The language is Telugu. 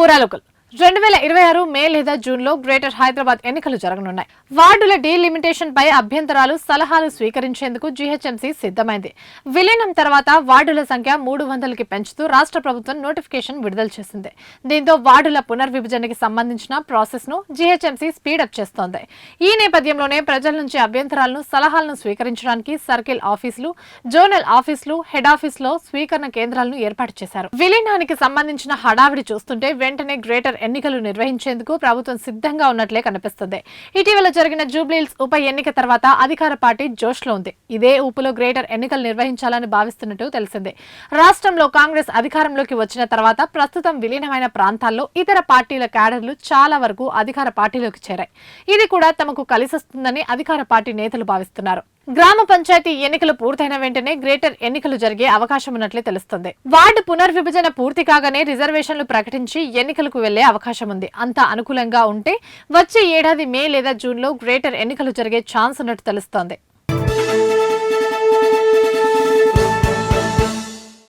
పూరాలోకల్ 2026 మే లేదా జూన్లో గ్రేటర్ హైదరాబాద్ ఎన్నికలు జరగనున్నాయి. వార్డుల డీలిమిటేషన్ పై అభ్యంతరాలు, సలహాలు స్వీకరించేందుకు జీహెచ్ఎంసీ సిద్ధమైంది. విలీనం తర్వాత వార్డుల సంఖ్య 300కి పెంచుతూ రాష్ట్ర ప్రభుత్వం నోటిఫికేషన్ విడుదల చేసింది. దీంతో వార్డుల పునర్విభజనకి సంబంధించిన ప్రాసెస్ ను జీహెచ్ఎంసీ స్పీడప్ చేస్తోంది. ఈ నేపథ్యంలోనే ప్రజల నుంచి అభ్యంతరాలను, సలహాలను స్వీకరించడానికి సర్కిల్ ఆఫీసులు, జోనల్ ఆఫీసులు, హెడ్ ఆఫీసులో స్వీకరణ కేంద్రాలను ఏర్పాటు చేశారు. విలీనానికి సంబంధించిన హడావిడి చూస్తుంటే వెంటనే గ్రేటర్ ఎన్నికలు నిర్వహించేందుకు ప్రభుత్వం సిద్ధంగా ఉన్నట్లే కనిపిస్తుంది. ఇటీవల జరిగిన జూబ్లీహిల్స్ ఉప ఎన్నిక తర్వాత అధికార పార్టీ జోష్లో ఉంది. ఇదే ఊపులో గ్రేటర్ ఎన్నికలు నిర్వహించాలని భావిస్తున్నట్టు తెలిసిందే. రాష్ట్రంలో కాంగ్రెస్ అధికారంలోకి వచ్చిన తర్వాత ప్రస్తుతం విలీనమైన ప్రాంతాల్లో ఇతర పార్టీల క్యాడర్లు చాలా వరకు అధికార పార్టీలోకి చేరాయి. ఇది కూడా తమకు కలిసొస్తుందని అధికార పార్టీ నేతలు భావిస్తున్నారు. గ్రామ పంచాయతీ ఎన్నికలు పూర్తయిన వెంటనే గ్రేటర్ ఎన్నికలు జరిగే అవకాశం ఉన్నట్లే తెలుస్తుంది. వార్డు పునర్విభజన పూర్తి కాగానే రిజర్వేషన్లు ప్రకటించి ఎన్నికలకు వెళ్లే అవకాశం ఉంది. అంతా అనుకూలంగా ఉంటే వచ్చే ఏడాది మే లేదా జూన్లో గ్రేటర్ ఎన్నికలు జరిగే ఛాన్స్ ఉన్నట్టు తెలుస్తోంది.